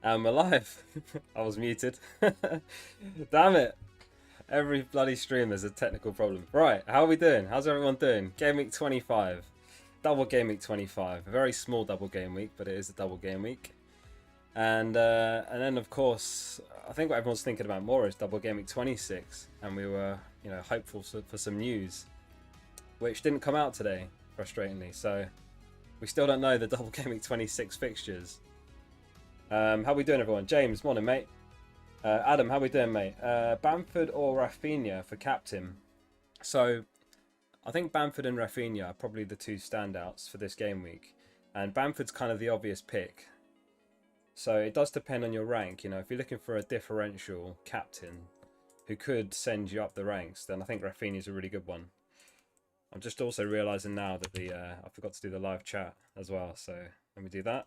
I'm alive. I was muted. Damn it. Every bloody stream there's a technical problem. Right, how are we doing? How's everyone doing? Gameweek 25. Double Gameweek 25. A very small double game week, but it is a double game week. And then of course, I think what everyone's thinking about more is double Gameweek 26. And we were, hopeful for some news, which didn't come out today, frustratingly. So we still don't know the double Gameweek 26 fixtures. How we doing, everyone? James, morning, mate. Adam, how we doing, mate? Bamford or Rafinha for captain? So I think Bamford and Rafinha are probably the two standouts for this game week, and Bamford's kind of the obvious pick. So it does depend on your rank. If you're looking for a differential captain who could send you up the ranks, then I think Rafinha's a really good one. I'm just also realizing now that I forgot to do the live chat as well, so let me do that.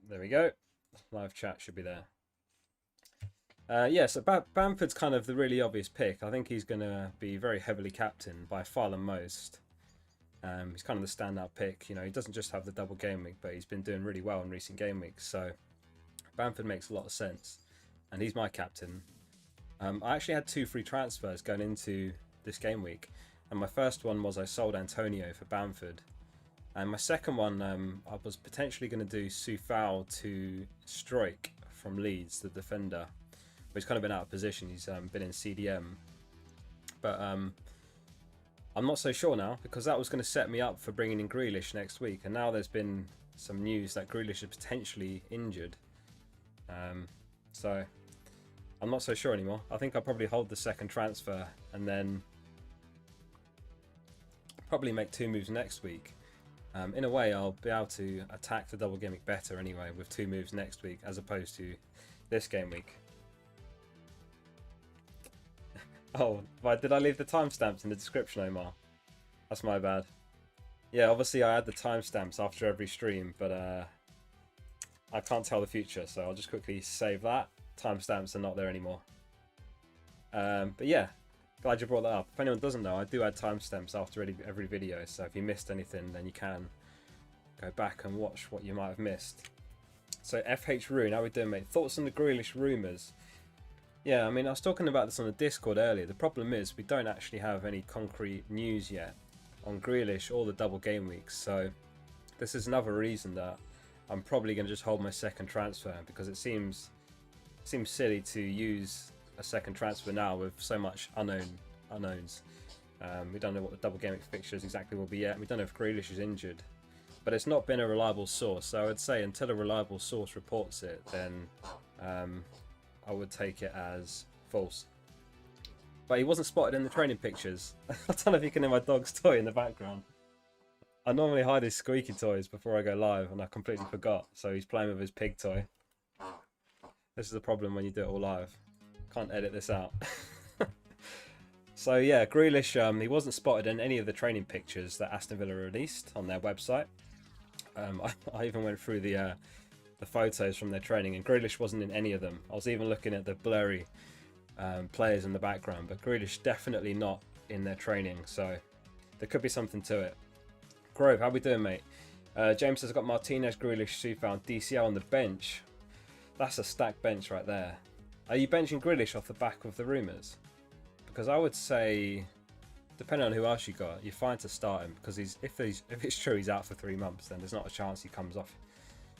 There we go. Live chat should be there. So Bamford's kind of the really obvious pick. I think he's going to be very heavily captained by far the most. He's kind of the standout pick. He doesn't just have the double game week, but he's been doing really well in recent game weeks. So Bamford makes a lot of sense, and he's my captain. I actually had 2 free transfers going into this game week, and my first one was I sold Antonio for Bamford. And my second one, I was potentially going to do Soufal to Stroik from Leeds, the defender. But he's kind of been out of position. He's been in CDM. But I'm not so sure now, because that was going to set me up for bringing in Grealish next week. And now there's been some news that Grealish is potentially injured. So I'm not so sure anymore. I think I'll probably hold the second transfer and then probably make 2 moves next week. In a way, I'll be able to attack the double game week better anyway with 2 moves next week as opposed to this game week. Oh, did I leave the timestamps in the description, Omar? That's my bad. Yeah, obviously I add the timestamps after every stream, but I can't tell the future, so I'll just quickly save that. Timestamps are not there anymore. But yeah. Glad you brought that up. If anyone doesn't know, I do add timestamps after every video, so if you missed anything, then you can go back and watch what you might have missed. So FH Rune, how we doing, mate? Thoughts on the Grealish rumours? Yeah, I mean, I was talking about this on the Discord earlier. The problem is we don't actually have any concrete news yet on Grealish or the double game weeks, so this is another reason that I'm probably going to just hold my second transfer, because it seems silly to use a second transfer now with so much unknowns. We don't know what the double game fixtures exactly will be yet. We don't know if Grealish is injured, but it's not been a reliable source. So I would say until a reliable source reports it, then I would take it as false. But he wasn't spotted in the training pictures. I don't know if you can hear my dog's toy in the background. I normally hide his squeaky toys before I go live, and I completely forgot. So he's playing with his pig toy. This is the problem when you do it all live. Can't edit this out. So yeah, Grealish, he wasn't spotted in any of the training pictures that Aston Villa released on their website. I even went through the photos from their training, and Grealish wasn't in any of them. I was even looking at the blurry players in the background, but Grealish definitely not in their training, so there could be something to it. Grove, how we doing, mate? James says, I've got Martinez, Grealish, Soufal, DCL on the bench. That's a stacked bench right there. Are you benching Grealish off the back of the rumours? Because I would say, depending on who else you got, you're fine to start him, because if it's true he's out for 3 months, then there's not a chance he comes off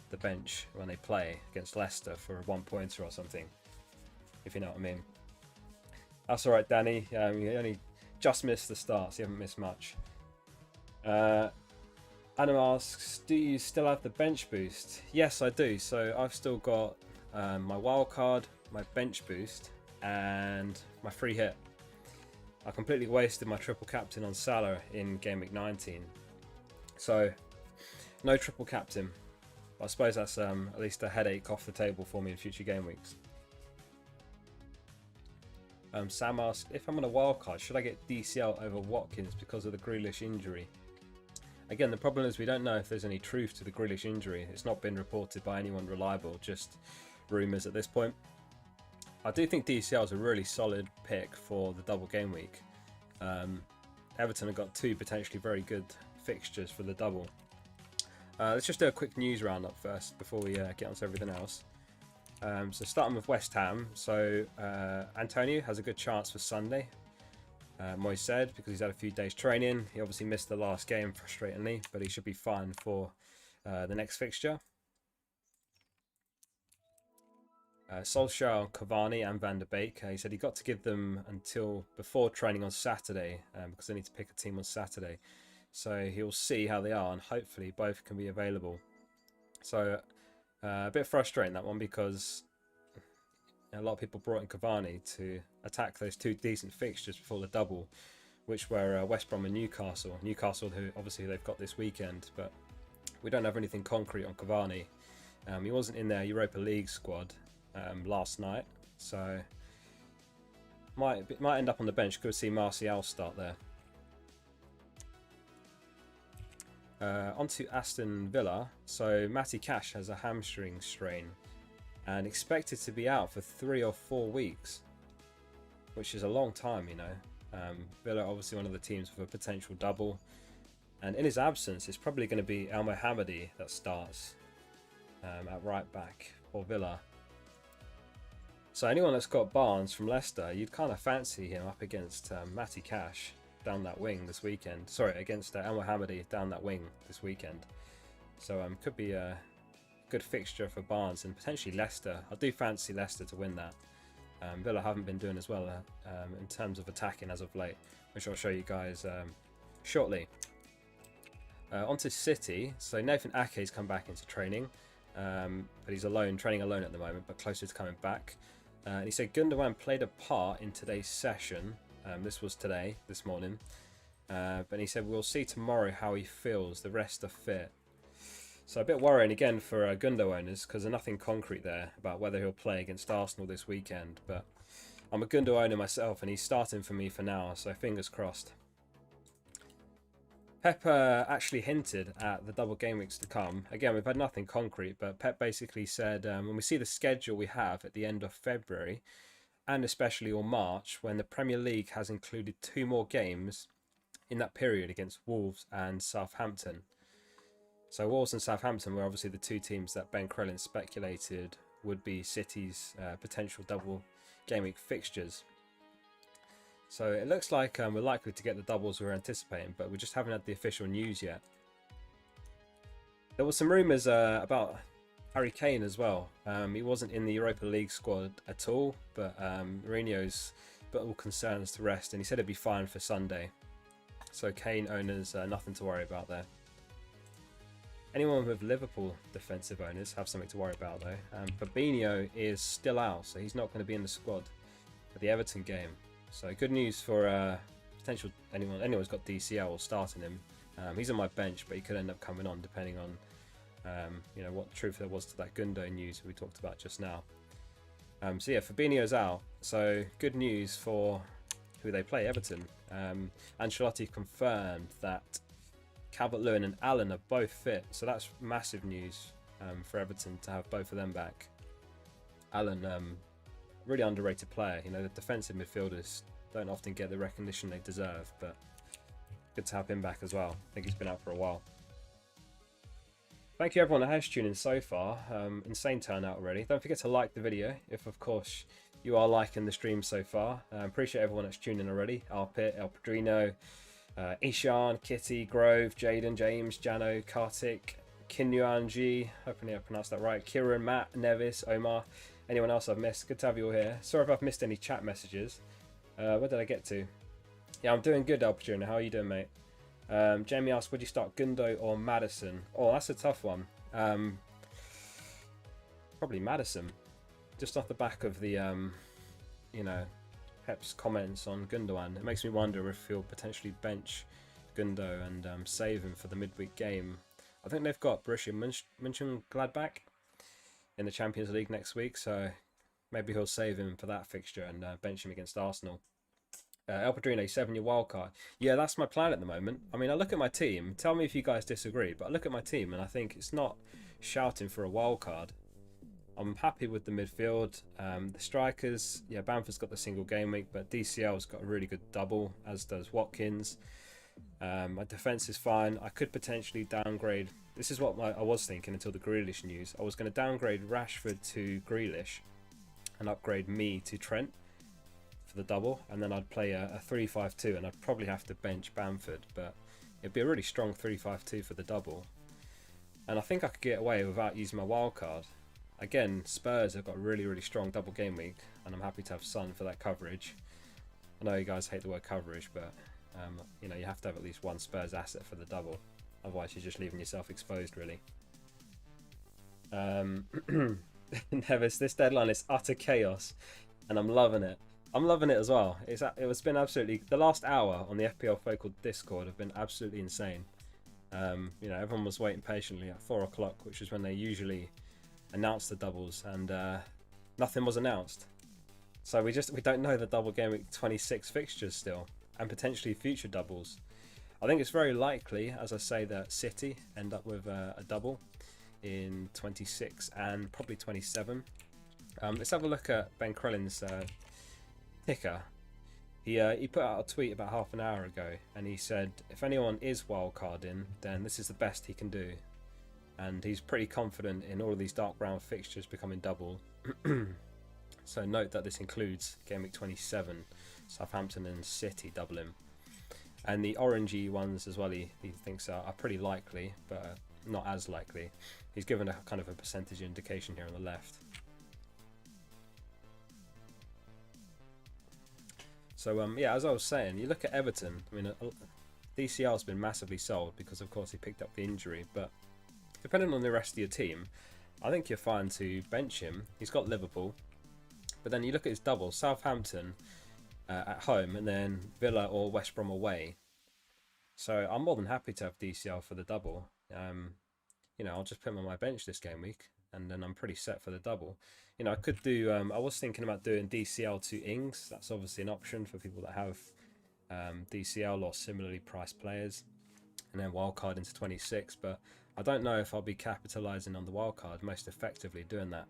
the bench when they play against Leicester for a 1-pointer or something, if you know what I mean. That's alright, Danny. You only just missed the start, so you haven't missed much. Adam asks, do you still have the bench boost? Yes, I do. So I've still got my wildcard, my bench boost, and my free hit. I completely wasted my triple captain on Salah in game week 19, so no triple captain. But I suppose that's at least a headache off the table for me in future game weeks. Sam asks, if I'm on a wildcard, should I get DCL over Watkins because of the Grealish injury? Again, the problem is we don't know if there's any truth to the Grealish injury. It's not been reported by anyone reliable, just rumours at this point. I do think DCL is a really solid pick for the double game week. Everton have got 2 potentially very good fixtures for the double. Let's just do a quick news roundup first before we get on to everything else. So starting with West Ham. So Antonio has a good chance for Sunday. Moy said, because he's had a few days training. He obviously missed the last game frustratingly, but he should be fine for the next fixture. Solskjaer, Cavani and Van der Beek. He said he got to give them until before training on Saturday because they need to pick a team on Saturday. So he'll see how they are and hopefully both can be available. So a bit frustrating that one because a lot of people brought in Cavani to attack those two decent fixtures before the double, which were West Brom and Newcastle. Newcastle, who obviously they've got this weekend, but we don't have anything concrete on Cavani. He wasn't in their Europa League squad last night, so might end up on the bench. Could see Martial start there. On to Aston Villa. So Matty Cash has a hamstring strain and expected to be out for 3 or 4 weeks, which is a long time, you know. Villa obviously one of the teams with a potential double, and in his absence it's probably going to be El Mohammadi that starts at right back for Villa. So anyone that's got Barnes from Leicester, you'd kind of fancy him up against Matty Cash down that wing this weekend. Sorry, against El Mohammadi down that wing this weekend. So could be a good fixture for Barnes and potentially Leicester. I do fancy Leicester to win that. Villa haven't been doing as well in terms of attacking as of late, which I'll show you guys shortly. On to City. So Nathan Ake's come back into training, but he's alone, training alone at the moment, but closer to coming back. And he said Gundogan played a part in today's session. This was today, this morning. But he said we'll see tomorrow how he feels. The rest are fit. So a bit worrying again for Gundo owners because there's nothing concrete there about whether he'll play against Arsenal this weekend. But I'm a Gundo owner myself and he's starting for me for now, so fingers crossed. Pep actually hinted at the double game weeks to come. Again, we've had nothing concrete, but Pep basically said when we see the schedule we have at the end of February, and especially or March, when the Premier League has included 2 more games in that period against Wolves and Southampton. So Wolves and Southampton were obviously the 2 teams that Ben Crellin speculated would be City's potential double game week fixtures. So it looks like we're likely to get the doubles we're anticipating, but we just haven't had the official news yet. There was some rumours about Harry Kane as well. He wasn't in the Europa League squad at all, but Mourinho's put all concerns to rest and he said it'd be fine for Sunday. So Kane owners, nothing to worry about there. Anyone with Liverpool defensive owners have something to worry about though. Fabinho is still out, so he's not going to be in the squad for the Everton game. So good news for potential anyone's got DCL or starting him. He's on my bench, but he could end up coming on depending on you know what truth there was to that Gundo news we talked about just now. So yeah, Fabinho's out. So good news for who they play, Everton. Ancelotti confirmed that Calvert-Lewin and Allen are both fit, so that's massive news for Everton to have both of them back. Allen, really underrated player. You know, the defensive midfielders don't often get the recognition they deserve, but good to have him back as well. I think he's been out for a while. Thank you everyone that has tuned in so far. Insane turnout already. Don't forget to like the video if of course you are liking the stream so far. Appreciate everyone that's tuned in already. Arpit, El Padrino, Ishan, Kitty, Grove, Jaden, James, Jano, Kartik, Kinyuanji, hopefully I pronounced that right, Kieran, Matt, Nevis, Omar, anyone else I've missed. Good to have you all here. Sorry if I've missed any chat messages. Where did I get to? Yeah, I'm doing good, El Padrino. How are you doing, mate? Jamie asked, would you start Gundo or Madison? Oh, that's a tough one. Probably Madison. Just off the back of the, you know, Pep's comments on Gundogan. It makes me wonder if he'll potentially bench Gundo and save him for the midweek game. I think they've got Borussia Mönchengladbach in the Champions League next week, so maybe he'll save him for that fixture and bench him against Arsenal. El Padrino, 7-year wildcard. Yeah, that's my plan at the moment. I mean, I look at my team. Tell me if you guys disagree, but I look at my team and I think it's not shouting for a wildcard. I'm happy with the midfield. The strikers, yeah, Bamford's got the single game week, but DCL's got a really good double, as does Watkins. My defense is fine. I could potentially downgrade. This is what I was thinking until the Grealish news. I was going to downgrade Rashford to Grealish and upgrade me to Trent for the double, and then I'd play a 3-5-2, and I'd probably have to bench Bamford, but it'd be a really strong 3-5-2 for the double. And I think I could get away without using my wildcard. Again, Spurs have got a really strong double game week, and I'm happy to have Son for that coverage. I know you guys hate the word coverage, but you know, you have to have at least one Spurs asset for the double. Otherwise, you're just leaving yourself exposed, really. Nevis, this deadline is utter chaos, and I'm loving it. I'm loving it as well. It's been absolutely, the last hour on the FPL Focal Discord have been absolutely insane. You know, everyone was waiting patiently at 4 o'clock, which is when they usually announce the doubles, and nothing was announced. So we don't know the double game week 26 fixtures still, and potentially future doubles. I think it's very likely, as I say, that City end up with a double in 26 and probably 27. Let's have a look at Ben Crellin's ticker. He put out a tweet about half an hour ago, and he said if anyone is wildcarding, then this is the best he can do. And he's pretty confident in all of these dark round fixtures becoming double. So note that this includes game week 27, Southampton and City doubling. And the orangey ones as well, he thinks are pretty likely, but not as likely. He's given a kind of a percentage indication here on the left. So yeah, as I was saying, you look at Everton. I mean, DCL's been massively sold because, of course, he picked up the injury. But depending on the rest of your team, I think you're fine to bench him. He's got Liverpool, but then you look at his double: Southampton at home, and then Villa or West Brom away. So I'm more than happy to have DCL for the double. You know, I'll just put him on my bench this game week, and then I'm pretty set for the double. You know, I could do. I was thinking about doing DCL to Ings. That's obviously an option for people that have DCL or similarly priced players, and then wildcard into 26. But I don't know if I'll be capitalising on the wildcard most effectively doing that.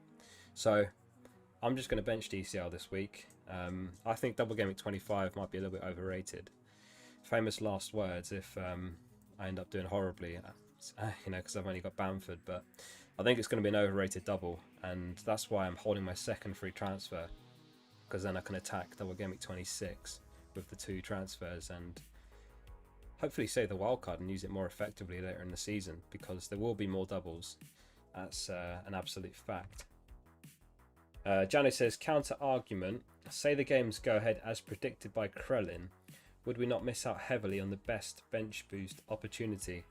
So I'm just going to bench DCL this week. I think double game week 25 might be a little bit overrated. Famous last words if I end up doing horribly, you know, because I've only got Bamford, but I think it's going to be an overrated double, and that's why I'm holding my second free transfer, because then I can attack double game week 26 with the 2 transfers and hopefully save the wildcard and use it more effectively later in the season, because there will be more doubles. That's an absolute fact. Jano says, counter argument, say the games go ahead as predicted by Krellin, would we not miss out heavily on the best bench boost opportunity?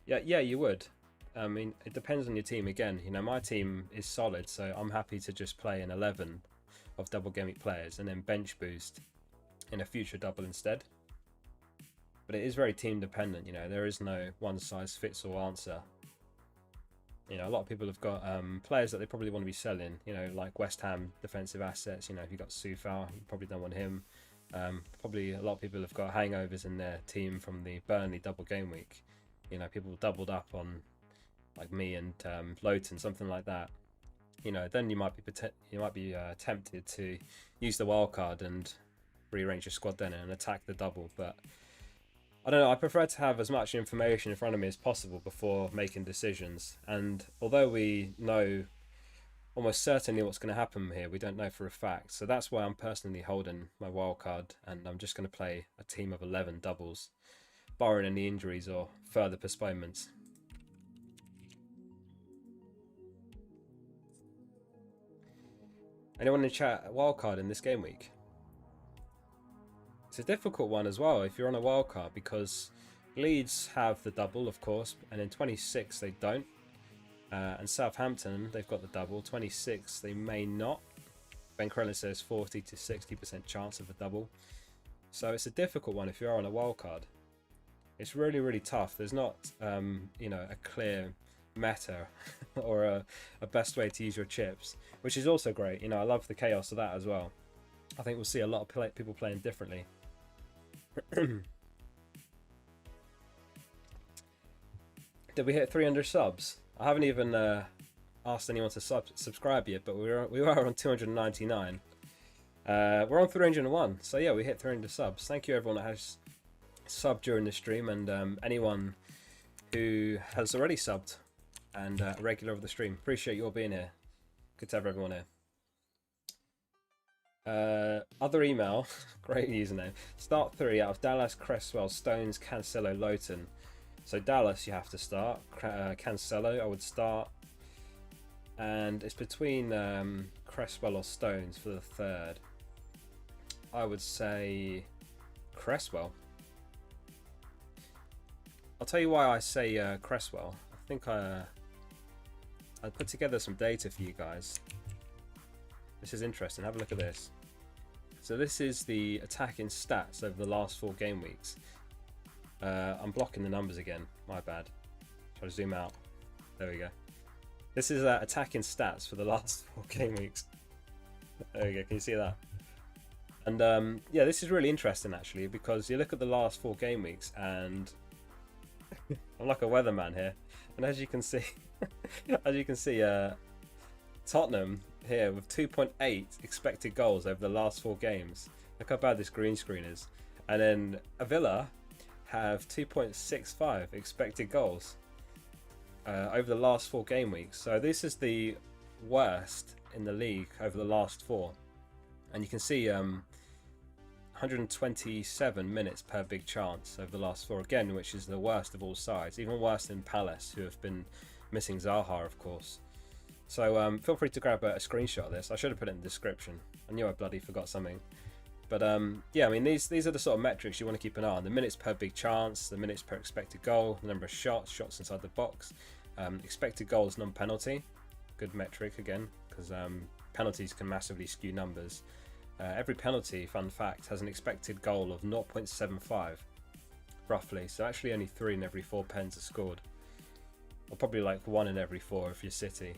Yeah, you would. I mean, it depends on your team again. You know, my team is solid, so I'm happy to just play an 11 of double game week players and then bench boost in a future double instead. But it is very team dependent, you know, there is no one size fits all answer. You know, a lot of people have got players that they probably want to be selling, you know, like West Ham defensive assets. You know, if you've got Soufal, you probably don't want him. Probably a lot of people have got hangovers in their team from the Burnley double game week. You know, people doubled up on, like me and Lowton, something like that. You know, then you might be tempted to use the wildcard and rearrange your squad then and attack the double. But I don't know, I prefer to have as much information in front of me as possible before making decisions. And although we know almost certainly what's going to happen here, we don't know for a fact. So that's why I'm personally holding my wildcard, and I'm just going to play a team of 11 doubles, barring any injuries or further postponements. Anyone in chat wildcard in this game week? It's a difficult one as well if you're on a wildcard, because Leeds have the double, of course, and in 26 they don't. And Southampton, they've got the double. 26 they may not. Ben Crellin says 40 to 60% chance of a double. So it's a difficult one if you're on a wildcard. It's really tough. There's not you know, a clear meta or a best way to use your chips, which is also great. You know, I love the chaos of that as well. I think we'll see a lot of people playing differently. Did we hit 300 subs? I haven't even asked anyone to subscribe yet, but we are on 299. We're on 301, so yeah, we hit 300 subs. Thank you everyone that has sub during the stream, and anyone who has already subbed and a regular of the stream. Appreciate you all being here. Good to have everyone here. Other email, great username. Start 3 out of Dallas, Cresswell, Stones, Cancelo, Lowton. So Dallas you have to start. Cancelo I would start. And it's between Cresswell or Stones for the third. I would say Cresswell. I'll tell you why I say Cresswell. I think I put together some data for you guys. This is interesting. Have a look at this. So this is the attacking stats over the last 4 game weeks. I'm blocking the numbers again. My bad. Try to zoom out. There we go. This is attacking stats for the last 4 game weeks. There we go. Can you see that? And yeah, this is really interesting actually, because you look at the last 4 game weeks, and I'm like a weatherman here. And as you can see, Tottenham here with 2.8 expected goals over the last 4 games. Look how bad this green screen is. And then Villa have 2.65 expected goals over the last 4 game weeks. So this is the worst in the league over the last 4. And you can see 127 minutes per big chance over the last 4 again, which is the worst of all sides. Even worse than Palace, who have been missing Zaha, of course. So feel free to grab a screenshot of this. I should have put it in the description. I knew I bloody forgot something. But yeah, I mean, these are the sort of metrics you want to keep an eye on. The minutes per big chance, the minutes per expected goal, the number of shots inside the box, expected goals non-penalty. Good metric again, because penalties can massively skew numbers. Every penalty, fun fact, has an expected goal of 0.75, roughly. So actually only 3 in every 4 pens are scored. Or probably like 1 in every 4 if you're City.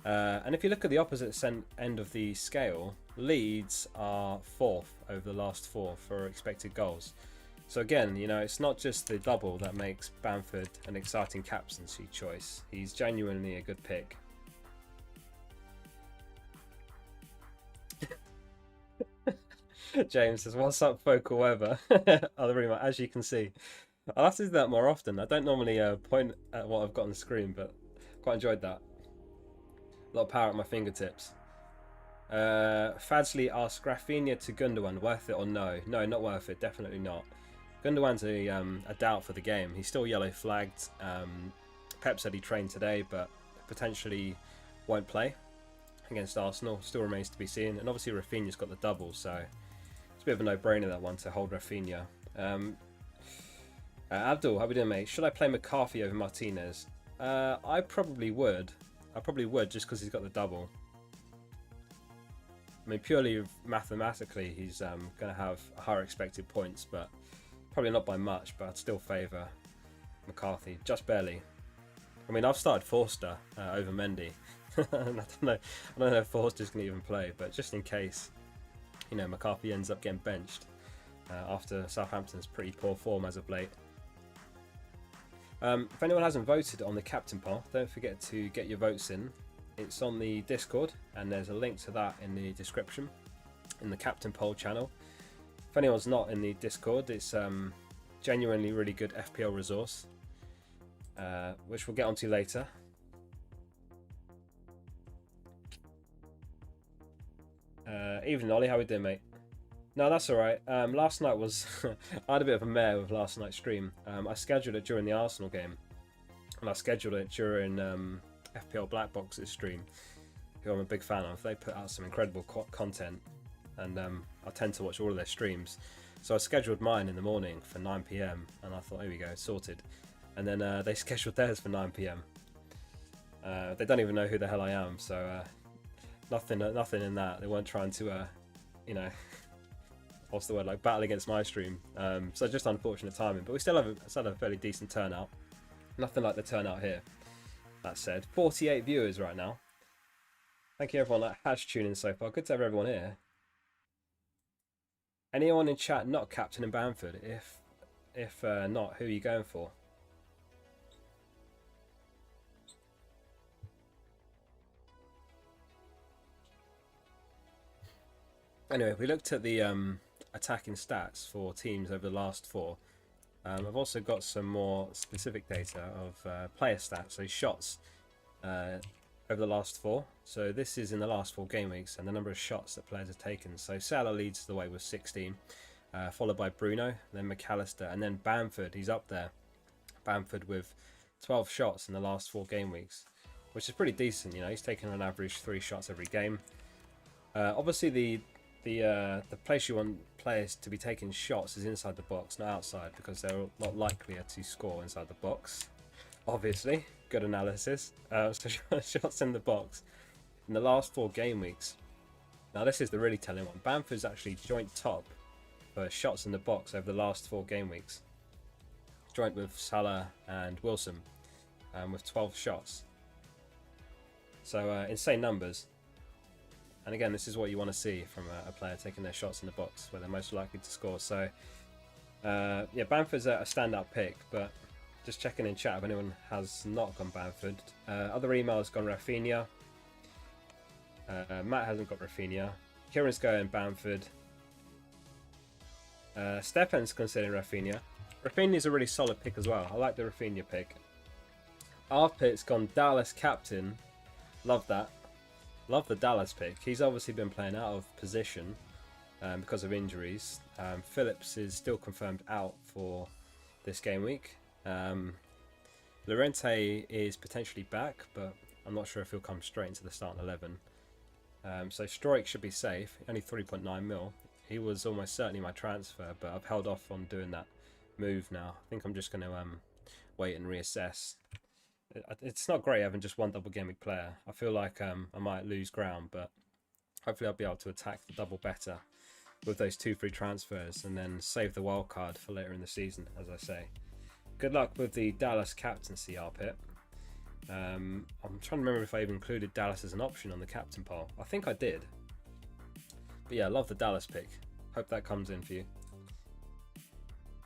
And if you look at the opposite end of the scale, Leeds are 4th over the last 4 for expected goals. So again, you know, it's not just the double that makes Bamford an exciting captaincy choice. He's genuinely a good pick. James says, "What's up, focal weather?" Other email, as you can see. I'll have to do that more often. I don't normally point at what I've got on the screen, but quite enjoyed that. A lot of power at my fingertips. Fadsley asks, Rafinha to Gundogan, worth it or no? No, not worth it. Definitely not. Gundogan's a doubt for the game. He's still yellow flagged. Pep said he trained today, but potentially won't play against Arsenal. Still remains to be seen. And obviously Rafinha's got the double, so it's a bit of a no-brainer, that one, to hold Rafinha. Abdul, how we doing, mate? Should I play McCarthy over Martinez? I probably would. Just because he's got the double. I mean, purely mathematically, he's going to have higher expected points, but probably not by much. But I'd still favour McCarthy, just barely. I mean, I've started Forster over Mendy. I don't know if Forster's going to even play, but just in case, you know, McCarthy ends up getting benched after Southampton's pretty poor form as of late. If anyone hasn't voted on the captain poll, don't forget to get your votes in. It's on the Discord, and there's a link to that in the description, in the captain poll channel. If anyone's not in the Discord, it's genuinely really good FPL resource, which we'll get onto later. Evening, Ollie, how we doing, mate? No, that's alright. Last night was... I had a bit of a mare with last night's stream. I scheduled it during the Arsenal game. And I scheduled it during FPL Black Box's stream, who I'm a big fan of. They put out some incredible content. And I tend to watch all of their streams. So I scheduled mine in the morning for 9 PM. And I thought, here we go, sorted. And then they scheduled theirs for 9 PM. They don't even know who the hell I am. So nothing in that. They weren't trying to, you know... what's the word, like battle against my stream. So just unfortunate timing, but we still have a fairly decent turnout. Nothing like the turnout here. That said, 48 viewers right now. Thank you everyone that has tuned in so far. Good to have everyone here. Anyone in chat not captain in Bamford? If not, who are you going for? Anyway, we looked at the attacking stats for teams over the last 4. I've also got some more specific data of player stats, so shots over the last 4. So this is in the last 4 game weeks and the number of shots that players have taken. So Salah leads the way with 16, followed by Bruno, then McAllister, and then Bamford. He's up there. Bamford with 12 shots in the last 4 game weeks, which is pretty decent. You know, he's taken on average 3 shots every game. Obviously, the place you want players to be taking shots is inside the box, not outside, because they're a lot likelier to score inside the box. Obviously, good analysis. So shots in the box in the last 4 game weeks. Now this is the really telling one. Bamford's actually joint top for shots in the box over the last 4 game weeks, joint with Salah and Wilson, with 12 shots. So insane numbers. And again, this is what you want to see from a player taking their shots in the box, where they're most likely to score. So, yeah, Bamford's a standout pick, but just checking in chat if anyone has not gone Bamford. Other emails gone Rafinha. Matt hasn't got Rafinha. Kieran's going Bamford. Stefan's considering Rafinha. Rafinha's a really solid pick as well. I like the Rafinha pick. Our pick's gone Dallas captain. Love that. Love the Dallas pick. He's obviously been playing out of position because of injuries. Phillips is still confirmed out for this game week. Llorente is potentially back, but I'm not sure if he'll come straight into the starting 11. So Stroik should be safe. Only 3.9 mil. He was almost certainly my transfer, but I've held off on doing that move now. I think I'm just going to wait and reassess. It's not great having just one double game week player. I feel like I might lose ground, but hopefully I'll be able to attack the double better with those 2 free transfers and then save the wild card for later in the season, as I say. Good luck with the Dallas captaincy, Arpit. I'm trying to remember if I even included Dallas as an option on the captain poll. I think I did. But yeah, I love the Dallas pick. Hope that comes in for you.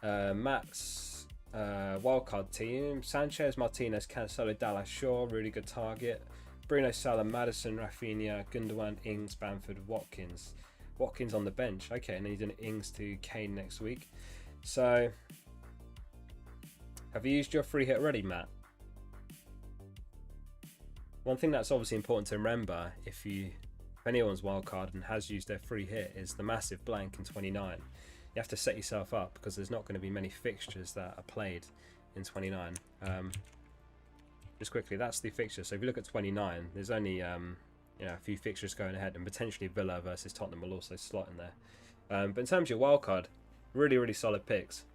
Matt's wildcard team: Sanchez, Martinez, Cancelo, Dallas, Shaw, really good target. Bruno, Salah, Maddison, Rafinha, Gundogan, Ings, Bamford, Watkins. Watkins on the bench. Okay, and then he's doing Ings to Kane next week. So, have you used your free hit already, Matt? One thing that's obviously important to remember if anyone's wildcard and has used their free hit is the massive blank in 29. You have to set yourself up because there's not going to be many fixtures that are played in 29. Just quickly, that's the fixture. So if you look at 29, there's only a few fixtures going ahead, and potentially Villa versus Tottenham will also slot in there. But in terms of your wildcard, really, really solid picks.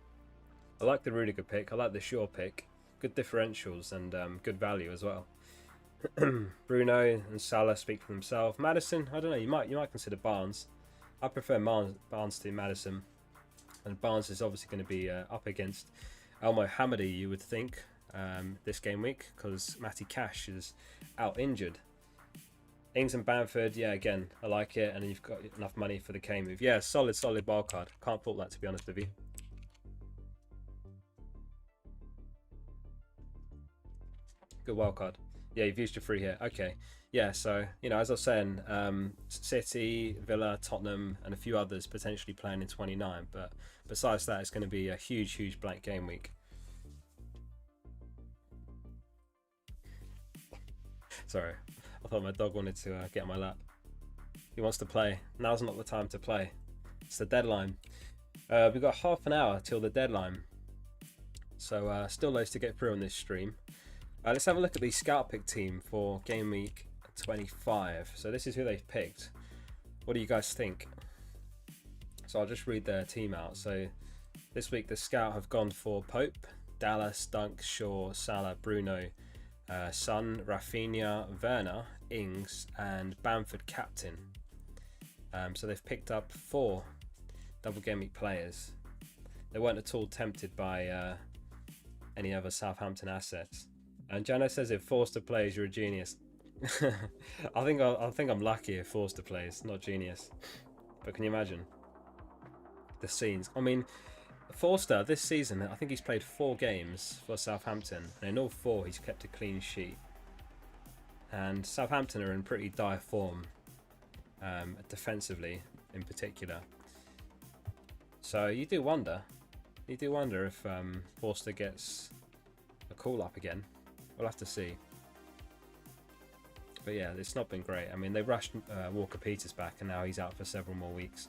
I like the Rudiger pick. I like the Shaw pick. Good differentials and good value as well. Bruno and Salah speak for themselves. Maddison, I don't know. You might consider Barnes. I prefer Barnes to Maddison. And Barnes is obviously going to be up against El Mohammadi, you would think, this game week, because Matty Cash is out injured. Ings and Bamford, yeah, again, I like it, and then you've got enough money for the K move. Yeah, solid wildcard. Can't fault that, to be honest with you. Good wildcard. Yeah, you've used your free here. Okay. Yeah, so, as I was saying, City, Villa, Tottenham, and a few others potentially playing in 29. But besides that, it's going to be a huge blank game week. Sorry, I thought my dog wanted to get on my lap. He wants to play. Now's not the time to play. It's the deadline. We've got half an hour till the deadline. So still loads to get through on this stream. Let's have a look at the scout pick team for game week 25. So this is who they've picked. What do you guys think? So I'll just read their team out. So this week the scout have gone for Pope, Dallas, Dunk, Shaw, Salah, Bruno, Son, Rafinha, Werner, Ings, and Bamford captain. So they've picked up 4 double game week players. They weren't at all tempted by any other Southampton assets. And Jano says if Forster plays, you're a genius. I think I'm lucky if Forster plays, not genius. But can you imagine the scenes? I mean, Forster this season, I think he's played 4 games for Southampton, and in all 4 he's kept a clean sheet. And Southampton are in pretty dire form, defensively in particular. So you do wonder You do wonder if Forster gets a call up again. We'll have to see. But yeah, it's not been great. I mean, they rushed Walker Peters back, and now he's out for several more weeks.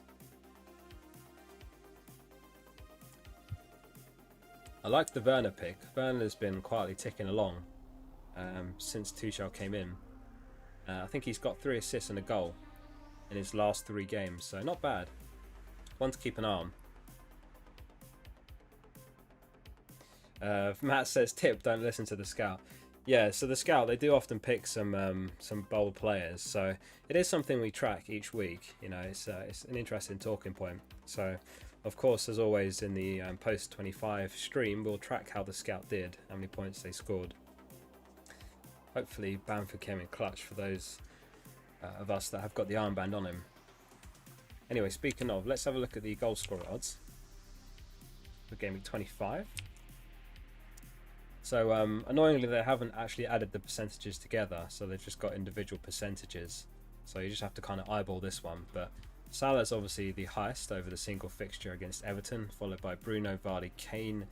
I like the Werner pick. Werner's been quietly ticking along since Tuchel came in. I think he's got 3 assists and a goal in his last 3 games, so not bad. One to keep an eye on. Matt says, tip, don't listen to the scout. Yeah, so the scout, they do often pick some bold players, so it is something we track each week. You know, it's an interesting talking point. So, of course, as always in the post 25 stream, we'll track how the scout did, how many points they scored. Hopefully, Bamford came in clutch for those of us that have got the armband on him. Anyway, speaking of, let's have a look at the goal scorer odds for Gameweek 25. So annoyingly, they haven't actually added the percentages together, so they've just got individual percentages. So you just have to kind of eyeball this one. But Salah's obviously the highest over the single fixture against Everton, followed by Bruno, Vardy, Kane,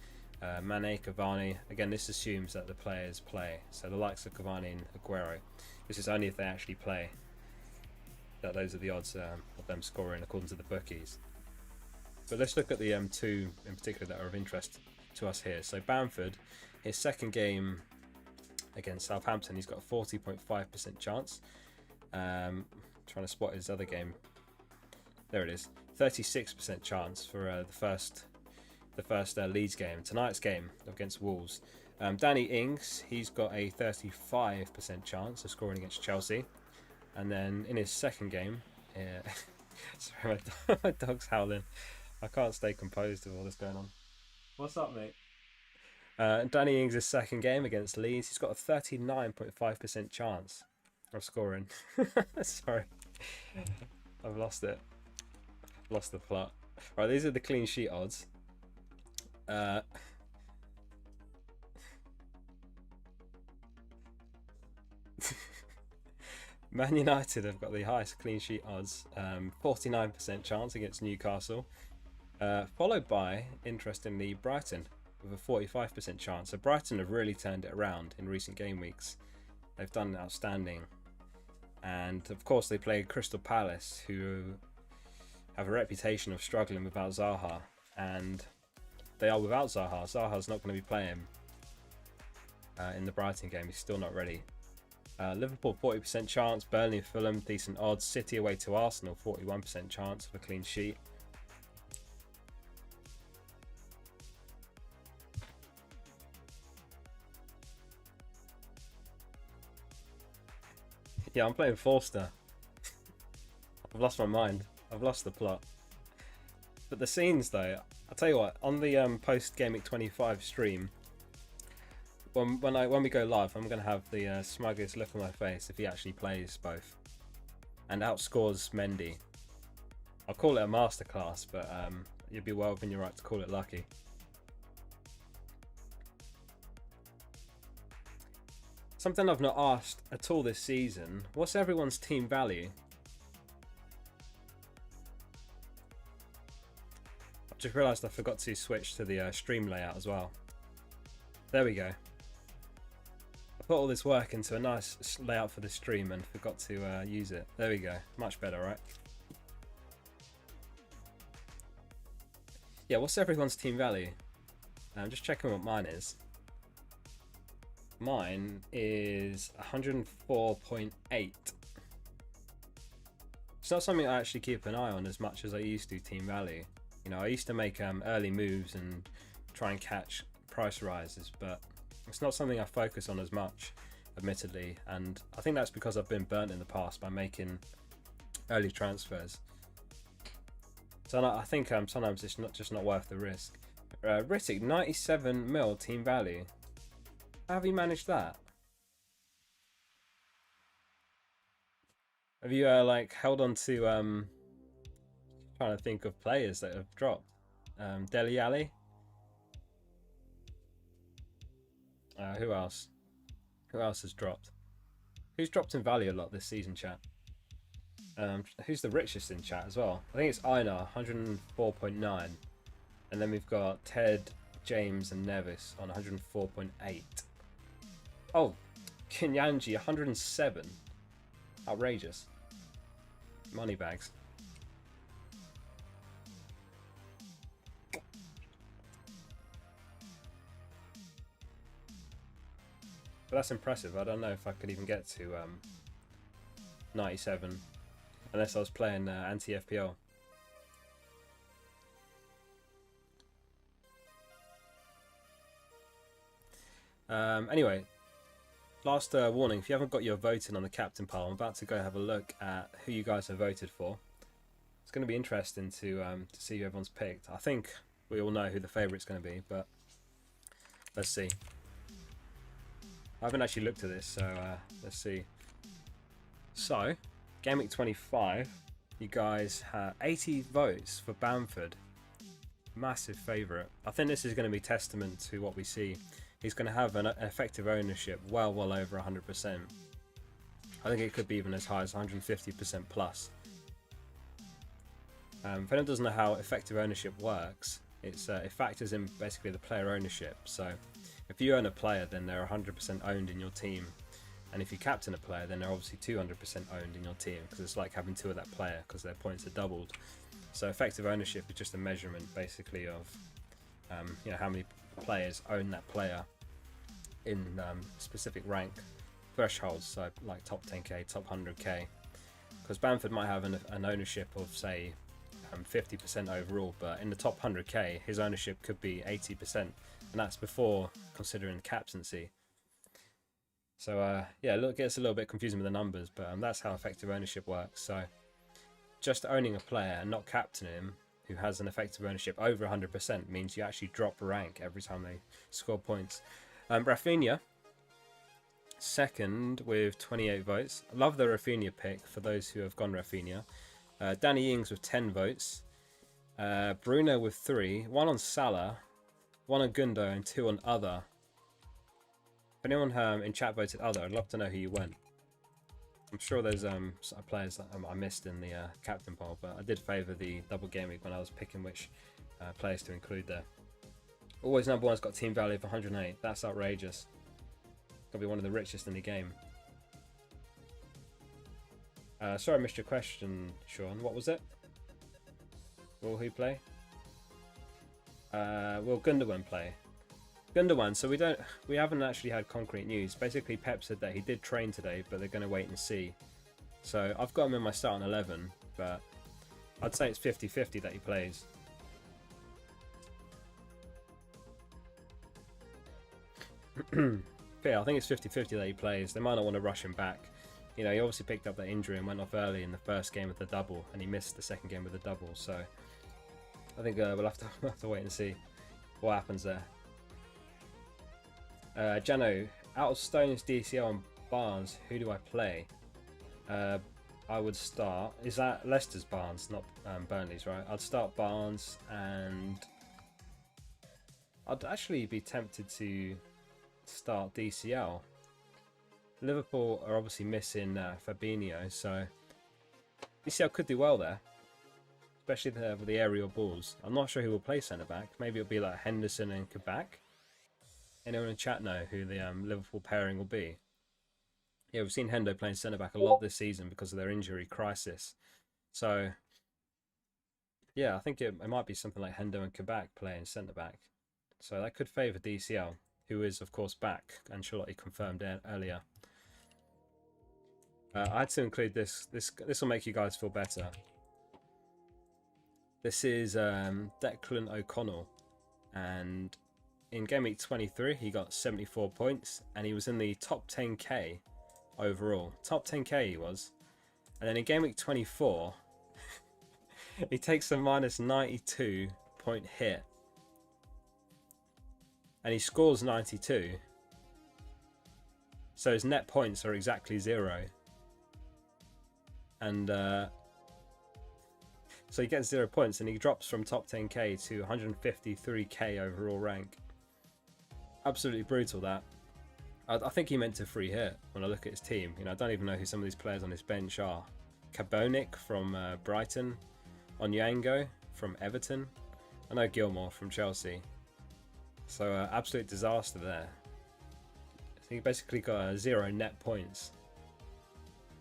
Mane, Cavani. Again, this assumes that the players play. So the likes of Cavani and Aguero. This is only if they actually play. That those are the odds of them scoring according to the bookies. But let's look at the 2 in particular that are of interest to us here. So Bamford, his second game against Southampton, he's got a 40.5% chance. Trying to spot his other game. There it is. 36% chance for the first Leeds game. Tonight's game against Wolves. Danny Ings, he's got a 35% chance of scoring against Chelsea. And then in his second game, sorry, my dog's howling. I can't stay composed with all this going on. What's up, mate? Danny Ings' second game against Leeds, he's got a 39.5% chance of scoring. Sorry, I've lost it. Lost the plot. Right, these are the clean sheet odds. Man United have got the highest clean sheet odds, 49% chance against Newcastle, followed by, interestingly, Brighton with a 45% chance. So Brighton have really turned it around in recent game weeks. They've done outstanding. And of course they play Crystal Palace, who have a reputation of struggling without Zaha. And they are without Zaha. Zaha's not going to be playing in the Brighton game. He's still not ready. Liverpool 40% chance, Burnley and Fulham decent odds, City away to Arsenal 41% chance of a clean sheet. Yeah, I'm playing Forster. I've lost my mind. I've lost the plot. But the scenes though, I'll tell you what, on the post Gameweek 25 stream, when we go live, I'm going to have the smugglest look on my face if he actually plays both and outscores Mendy. I'll call it a masterclass, but you'd be well within your right to call it lucky. Something I've not asked at all this season, what's everyone's team value? I've just realised I forgot to switch to the stream layout as well. There we go. I put all this work into a nice layout for the stream and forgot to use it. There we go. Much better, right? Yeah, what's everyone's team value? I'm just checking what mine is. Mine is 104.8. It's not something I actually keep an eye on as much as I used to team value. You know, I used to make early moves and try and catch price rises, but it's not something I focus on as much, admittedly, and I think that's because I've been burnt in the past by making early transfers. So I think sometimes it's just not worth the risk. Rittic, 97 mil team value. How have you managed that? Have you like held on to trying to think of players that have dropped? Dele Alli. Who else? Who else has dropped? Who's dropped in value a lot this season, chat? Who's the richest in chat as well? I think it's Einar, 104.9. And then we've got Ted, James, and Nevis on 104.8. Oh, Kinyanji 107. Outrageous. Money bags. But that's impressive. I don't know if I could even get to 97 unless I was playing anti-FPL. Anyway, last warning, if you haven't got your voting on the captain pile, I'm about to go have a look at who you guys have voted for. It's going to be interesting to see who everyone's picked. I think we all know who the favourite's going to be, but let's see. I haven't actually looked at this, so let's see. So, Gameweek 25, you guys have 80 votes for Bamford. Massive favourite. I think this is going to be testament to what we see. He's going to have an effective ownership well over 100%. I think it could be even as high as 150% plus. If anyone doesn't know how effective ownership works, it factors in basically the player ownership. So if you own a player, then they're 100% owned in your team. And if you captain a player, then they're obviously 200% owned in your team, because it's like having two of that player because their points are doubled. So effective ownership is just a measurement basically of how many players own that player in specific rank thresholds, so like top 10k, top 100k. Because Bamford might have an ownership of say 50% overall, but in the top 100k his ownership could be 80%, and that's before considering captaincy. So yeah, it gets a little bit confusing with the numbers, but that's how effective ownership works. So just owning a player and not captaining him, who has an effective ownership over 100%, means you actually drop rank every time they score points. Rafinha, second with 28 votes. I love the Rafinha pick for those who have gone Rafinha. Danny Ings with 10 votes. Bruno with 3. 1 on Salah, 1 on Gundo, and 2 on other. If anyone in chat voted other, I'd love to know who you went. I'm sure there's players that I missed in the captain poll, but I did favour the double game week when I was picking which players to include there. Always number one's got team value of 108. That's outrageous. Got to be one of the richest in the game. Sorry I missed your question, Sean. What was it? Will who play? Will Gundogan play? Gundogan, so we haven't actually had concrete news. Basically Pep said that he did train today, but they're going to wait and see. So I've got him in my starting 11, but I'd say it's 50-50 that he plays. Yeah, I think it's 50-50 that he plays. They might not want to rush him back. You know, he obviously picked up that injury and went off early in the first game with the double, and he missed the second game with the double. So I think we'll have to wait and see what happens there. Jano, out of Stones, DCL, and Barnes, who do I play? I would start. Is that Leicester's Barnes, not Burnley's, right? I'd start Barnes, and I'd actually be tempted to start DCL. Liverpool are obviously missing Fabinho, so DCL could do well there, especially with the aerial balls. I'm not sure who will play centre back. Maybe it'll be like Henderson and Kabak. Anyone in chat know who the Liverpool pairing will be? Yeah, we've seen Hendo playing centre back a lot this season because of their injury crisis. So yeah, I think it might be something like Hendo and Kabak playing centre back. So that could favour DCL, who is of course back. Ancelotti confirmed earlier. I had to include this. This will make you guys feel better. This is Declan O'Connell, and in Game Week 23 he got 74 points, and he was in the top 10k overall. Top 10k he was, and then in Game Week 24 he takes a minus 92 point hit, and he scores 92. So his net points are exactly 0. And so he gets 0 points, and he drops from top 10k to 153k overall rank. Absolutely brutal that. I think he meant to free hit when I look at his team. You know, I don't even know who some of these players on his bench are. Kabonik from Brighton, Onyango from Everton, I know Gilmore from Chelsea. So absolute disaster there. So he basically got 0 net points.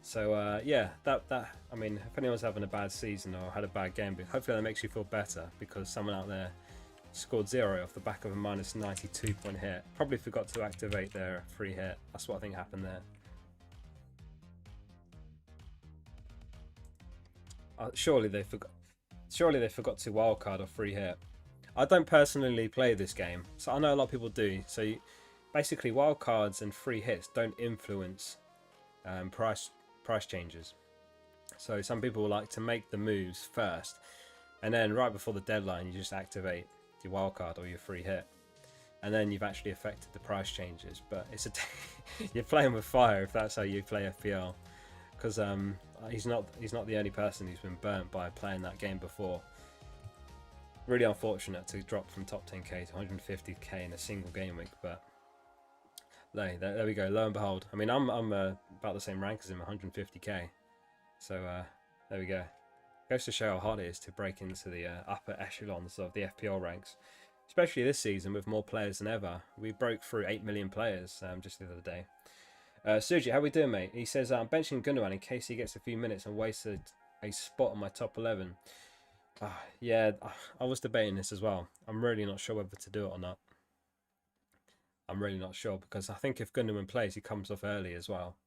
So yeah, that I mean, if anyone's having a bad season or had a bad game, but hopefully that makes you feel better, because someone out there scored 0 off the back of a minus 92 point hit. Probably forgot to activate their free hit. That's what I think happened there. Surely they forgot to wildcard or free hit. I don't personally play this game, so I know a lot of people do. So basically, wildcards and free hits don't influence price changes. So some people like to make the moves first, and then right before the deadline, you just activate your wildcard or your free hit, and then you've actually affected the price changes. But it's you're playing with fire if that's how you play FPL, because he's not the only person who's been burnt by playing that game before. Really unfortunate to drop from top 10k to 150k in a single game week, but there we go. Lo and behold, I mean, I'm about the same rank as him, 150k. So there we go. Goes to show how hard it is to break into the upper echelons of the FPL ranks, especially this season with more players than ever. We broke through 8 million players just the other day. Suji, how we doing, mate? He says, I'm benching Gundogan in case he gets a few minutes and wasted a spot on my top 11. Yeah, I was debating this as well. I'm really not sure whether to do it or not. I'm really not sure, because I think if Gundogan plays, he comes off early as well.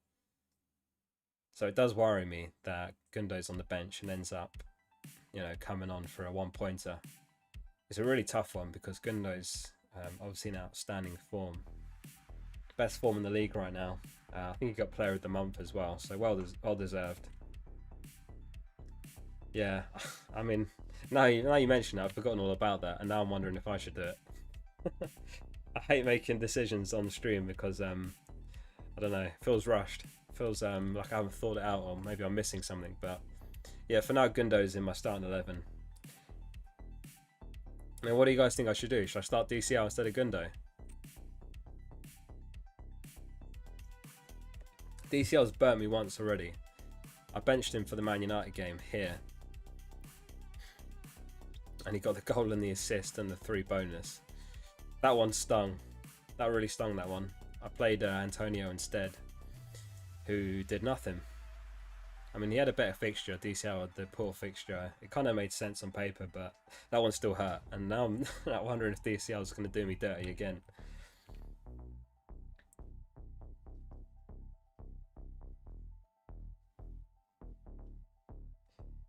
So it does worry me that Gundo's on the bench and ends up, you know, coming on for a 1-pointer. It's a really tough one because Gundo's obviously in outstanding form. Best form in the league right now. I think he got Player of the Month as well, so well deserved. Yeah, I mean, now you mention it, I've forgotten all about that, and now I'm wondering if I should do it. I hate making decisions on the stream because I don't know, it feels rushed. It feels like I haven't thought it out, or maybe I'm missing something. But yeah, for now, Gundo's in my starting 11. Now, what do you guys think I should do? Should I start DCL instead of Gundo? DCL's burnt me once already. I benched him for the Man United game here, and he got the goal and the assist and the 3 bonus. That one stung. That really stung, that one. I played Antonio instead, who did nothing. I mean, he had a better fixture. DCL had the poor fixture. It kind of made sense on paper, but that one still hurt. And now I'm wondering if DCL is going to do me dirty again.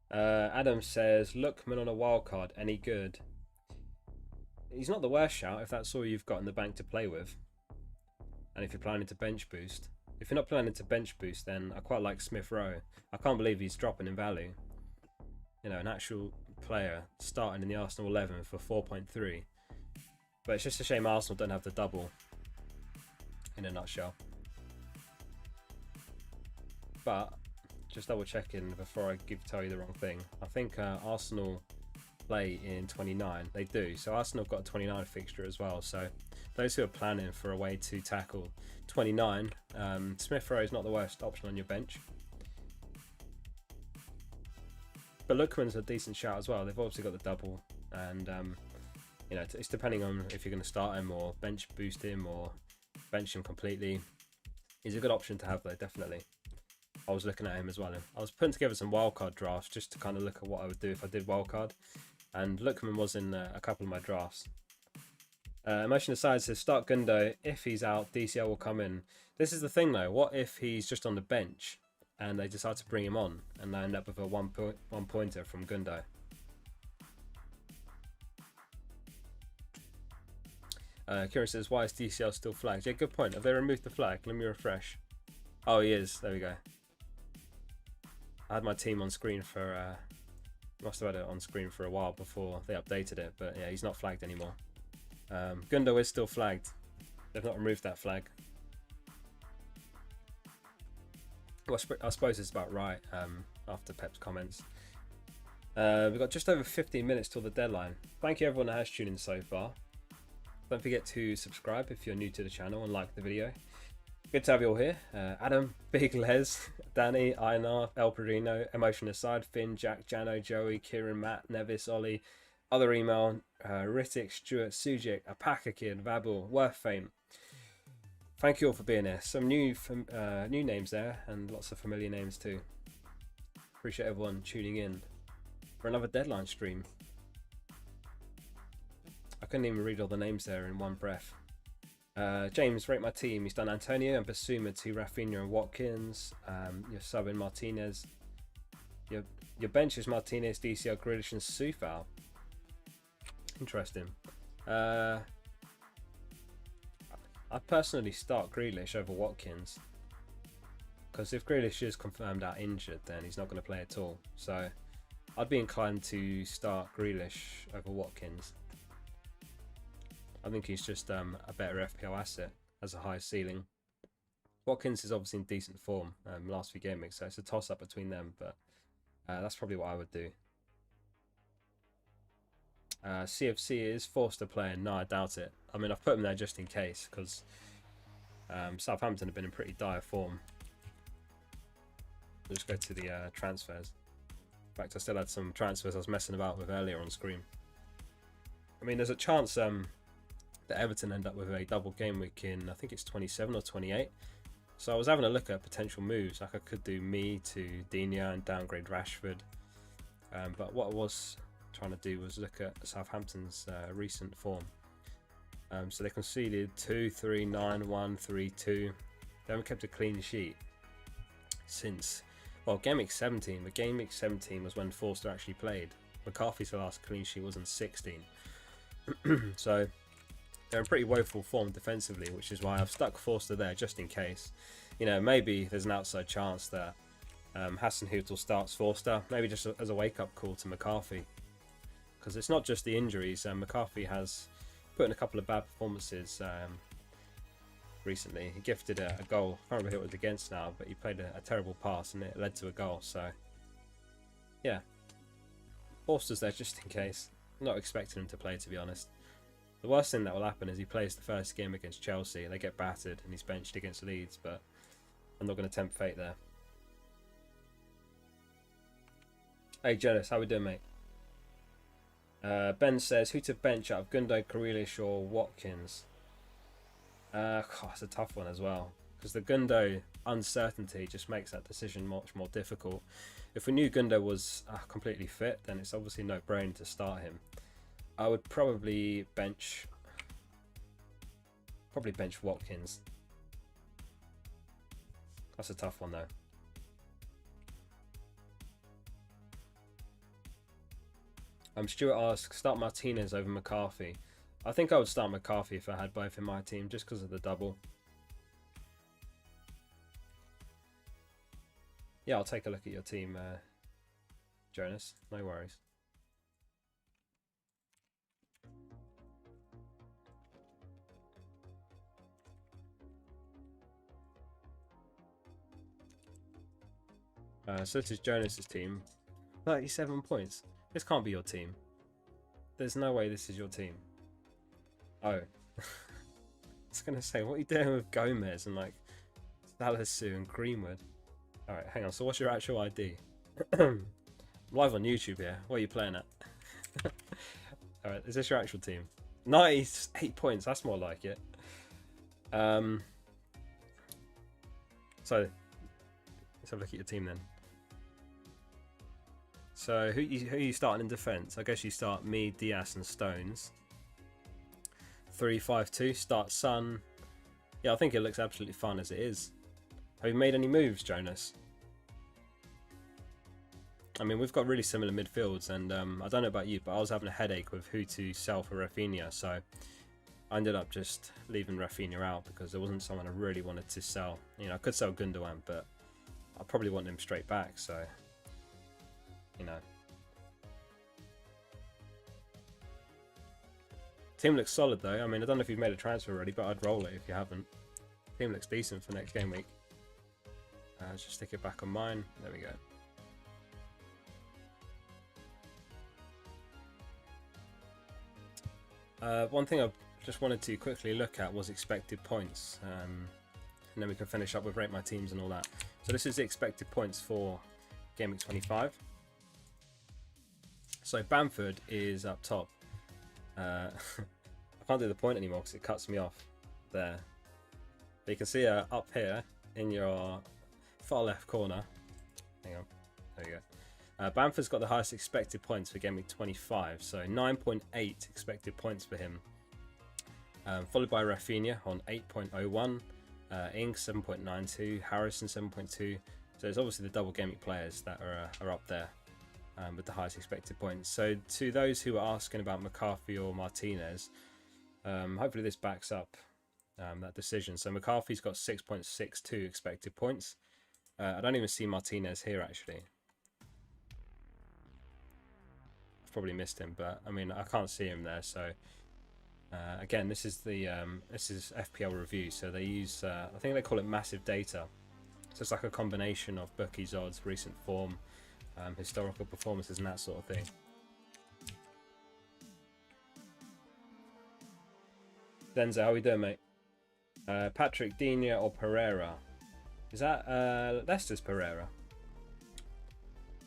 Adam says, Lookman on a wildcard, any good? He's not the worst shout if that's all you've got in the bank to play with. And if you're planning to bench boost. If you're not planning to bench boost, then I quite like Smith Rowe. I can't believe he's dropping in value. You know, an actual player starting in the Arsenal 11 for 4.3. But it's just a shame Arsenal don't have the double, in a nutshell. But just double checking before I tell you the wrong thing. I think Arsenal play in 29. They do. So Arsenal have got a 29 fixture as well. So those who are planning for a way to tackle 29, Smith Rowe is not the worst option on your bench. But Lookman's a decent shout as well. They've obviously got the double, and you know, it's depending on if you're going to start him or bench boost him or bench him completely. He's a good option to have though, definitely. I was looking at him as well. I was putting together some wildcard drafts just to kind of look at what I would do if I did wildcard, and Lookman was in a couple of my drafts. Emotion aside says start Gundo. If he's out, DCL will come in. This is the thing though. What if he's just on the bench and they decide to bring him on and they end up with a one-pointer from Gundo? Kieran says, why is DCL still flagged? Yeah, good point. Have they removed the flag? Let me refresh. Oh, he is. There we go. I had my team on screen for, must have had it on screen for a while before they updated it, but yeah, he's not flagged anymore. Gundo is still flagged. They've not removed that flag. Well, I suppose it's about right after Pep's comments. We've got just over 15 minutes till the deadline. Thank you everyone that has tuned in so far. Don't forget to subscribe if you're new to the channel and like the video. Good to have you all here. Adam, Big Les, Danny, Einar, El Perino, Emotion Aside, Finn, Jack, Jano, Joey, Kieran, Matt, Nevis, Ollie, Other email, Rittik, Stuart, Sujic, Apaka Kid, Vabel, Worth Fame. Thank you all for being here. Some new names there, and lots of familiar names too. Appreciate everyone tuning in for another deadline stream. I couldn't even read all the names there in one breath. James, rate my team. He's done Antonio and Basuma to Rafinha and Watkins. You're subbing Martinez. Your bench is Martinez, DCL, Grealish and Soufal. Interesting. I personally start Grealish over Watkins, because if Grealish is confirmed out injured, then he's not going to play at all. So I'd be inclined to start Grealish over Watkins. I think he's just a better FPL asset, has a high ceiling. Watkins is obviously in decent form last few game weeks, so it's a toss up between them, but that's probably what I would do. CFC is forced to play. No, I doubt it. I mean, I've put him there just in case, because Southampton have been in pretty dire form. We'll just go to the transfers. In fact, I still had some transfers I was messing about with earlier on screen. I mean, there's a chance that Everton end up with a double game week in, I think it's 27 or 28. So I was having a look at potential moves. Like I could do me to Dina and downgrade Rashford. But what I was trying to do was look at Southampton's recent form. So they conceded 2-3, 9-1, 3-2. They haven't kept a clean sheet since, well, Game Week 17. But Game Week 17 was when Forster actually played. McCarthy's last clean sheet was in 16. So they're in pretty woeful form defensively, which is why I've stuck Forster there just in case. You know, maybe there's an outside chance that Hasenhüttl starts Forster, maybe just as a wake-up call to McCarthy. Because it's not just the injuries. McCarthy has put in a couple of bad performances recently. He gifted a goal. I can't remember who it was against now, but he played a terrible pass and it led to a goal. So, yeah. Forster's there just in case. I'm not expecting him to play, to be honest. The worst thing that will happen is he plays the first game against Chelsea and they get battered and he's benched against Leeds, but I'm not going to tempt fate there. Hey Jonas, how we doing, mate? Ben says, who to bench out of Gundo, Grealish or Watkins? It's a tough one as well, because the Gundo uncertainty just makes that decision much more difficult. If we knew Gundo was completely fit, then it's obviously no brainer to start him. I would probably bench Watkins. That's a tough one though. Stuart asks, start Martinez over McCarthy. I think I would start McCarthy if I had both in my team, just because of the double. Yeah, I'll take a look at your team, Jonas. No worries. So this is Jonas's team. 37 points. This can't be your team. There's no way this is your team. Oh. I was going to say, what are you doing with Gomez and like Salisu and Greenwood? Alright, hang on. So what's your actual ID? I'm live on YouTube here. What are you playing at? Alright, is this your actual team? 98 points. That's more like it. So let's have a look at your team then. So who are you starting in defence? I guess you start me, Diaz and Stones. 3-5-2, start Son. Yeah, I think it looks absolutely fun as it is. Have you made any moves, Jonas? I mean, we've got really similar midfields, and I don't know about you, but I was having a headache with who to sell for Rafinha, so I ended up just leaving Rafinha out because there wasn't someone I really wanted to sell. You know, I could sell Gundogan, but I probably want him straight back, so, you know. Team looks solid though. I mean, I don't know if you've made a transfer already, but I'd roll it if you haven't. Team looks decent for next game week. Let's just stick it back on mine. There we go. One thing I just wanted to quickly look at was expected points. And then we can finish up with rate my teams and all that. So this is the expected points for Game Week 25. So Bamford is up top. I can't do the point anymore because it cuts me off there. But you can see up here in your far left corner. Hang on, there you go. Bamford's got the highest expected points for Gameweek 25, so 9.8 expected points for him. Followed by Rafinha on 8.01, Ings 7.92, Harrison 7.2. So it's obviously the double Gameweek players that are up there with the highest expected points. So to those who are asking about McCarthy or Martinez, hopefully this backs up that decision. So McCarthy's got 6.62 expected points. I don't even see Martinez here actually. I've probably missed him, but I mean I can't see him there. So again, this is the this is FPL review. So they use I think they call it massive data. So it's like a combination of Bookies Odds, recent form, historical performances, and that sort of thing. Denzel, how we doing, mate? Patrick, Digne or Pereira? Is that Leicester's Pereira?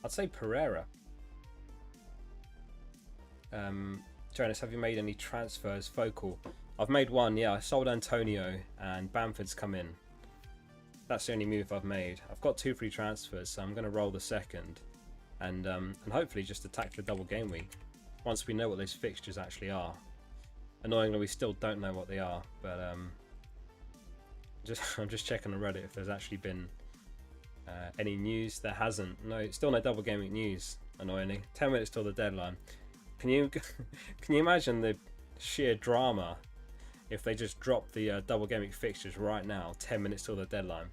I'd say Pereira. Jonas, have you made any transfers? Focal. I've made one, yeah. I sold Antonio and Bamford's come in. That's the only move I've made. I've got 2 free transfers, so I'm going to roll the second. And hopefully just attack the double game week once we know what those fixtures actually are. Annoyingly, we still don't know what they are, but I'm just checking on Reddit if there's actually been any news. There hasn't. No, still no double game week news. Annoyingly, 10 minutes till the deadline. Can you imagine the sheer drama if they just dropped the double game week fixtures right now, 10 minutes till the deadline?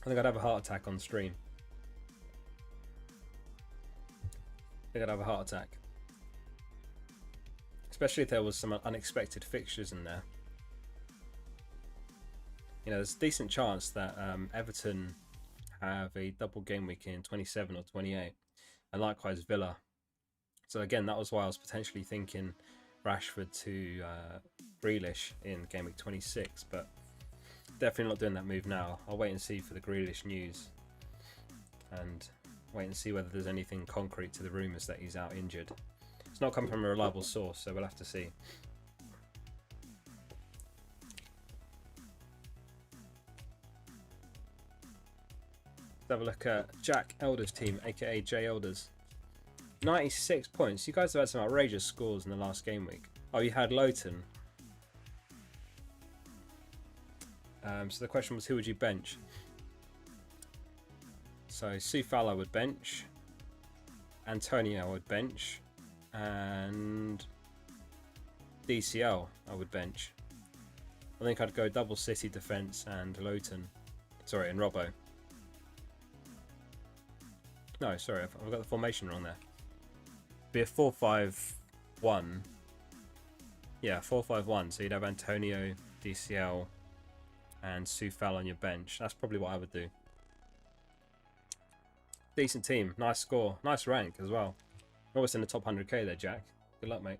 I think I'd have a heart attack on stream. I think I'd have a heart attack. Especially if there was some unexpected fixtures in there. You know, there's a decent chance that Everton have a double game week in 27 or 28. And likewise Villa. So again, that was why I was potentially thinking Rashford to Grealish in game week 26. But definitely not doing that move now. I'll wait and see for the Grealish news. And wait and see whether there's anything concrete to the rumours that he's out injured. It's not come from a reliable source, so we'll have to see. Let's have a look at Jack Elder's team, aka J Elders. 96 points. You guys have had some outrageous scores in the last game week. Oh, you had Lowton. So the question was, who would you bench? So Sufal I would bench. Antonio I would bench. And DCL I would bench. I think I'd go double City defence and Lowton. Sorry, and Robbo. No, sorry, I've got the formation wrong there. Be a 4-5-1. Yeah, 4-5-1. So you'd have Antonio, DCL, and Sufal on your bench. That's probably what I would do. Decent team, nice score, nice rank as well. Almost in the top 100k there, Jack. Good luck, mate.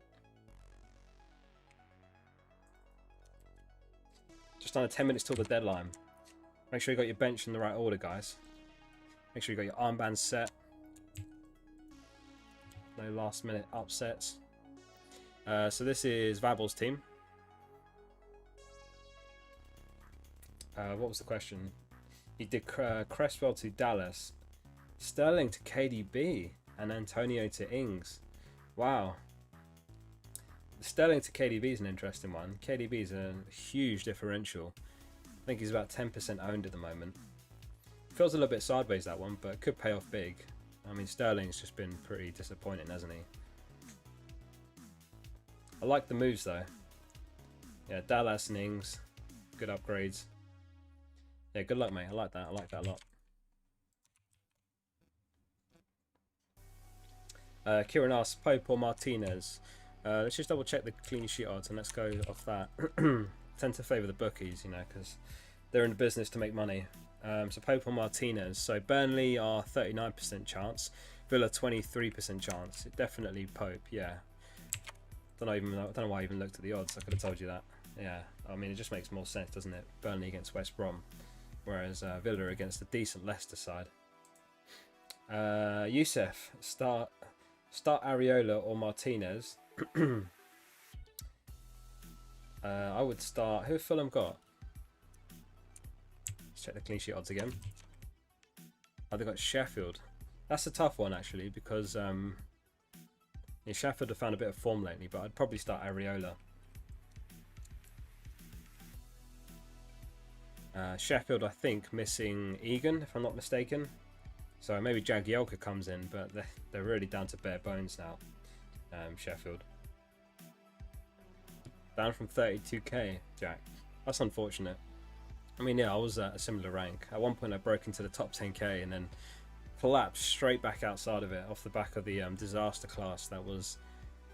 Just under 10 minutes till the deadline. Make sure you got your bench in the right order, guys. Make sure you got your armband set. No last minute upsets. So this is Vabel's team. What was the question? He did Cresswell to Dallas, Sterling to KDB, and Antonio to Ings. Wow. Sterling to KDB is an interesting one. KDB is a huge differential. I think he's about 10% owned at the moment. Feels a little bit sideways, that one, but could pay off big. I mean, Sterling's just been pretty disappointing, hasn't he? I like the moves, though. Yeah, Dallas and Ings. Good upgrades. Yeah, good luck, mate. I like that. I like that a lot. Kieran asks, Pope or Martinez? Let's just double check the clean sheet odds and let's go off that. Tend to favour the bookies, you know, because they're in the business to make money. So Pope or Martinez. So Burnley are 39% chance. Villa 23% chance. Definitely Pope, yeah. I don't know why I even looked at the odds. I could have told you that. Yeah, I mean, it just makes more sense, doesn't it? Burnley against West Brom. Whereas Villa against a decent Leicester side. Youssef, start Areola or Martinez. I would start. Who have Fulham got? Let's check the clean sheet odds again. Oh, they got Sheffield. That's a tough one actually because yeah, Sheffield have found a bit of form lately, but I'd probably start Areola. Sheffield, I think, missing Egan, if I'm not mistaken. So maybe Jagielka comes in, but they're really down to bare bones now. Sheffield. Down from 32k, Jack. That's unfortunate. I mean, yeah, I was at a similar rank. At one point, I broke into the top 10k and then collapsed straight back outside of it off the back of the disaster class that was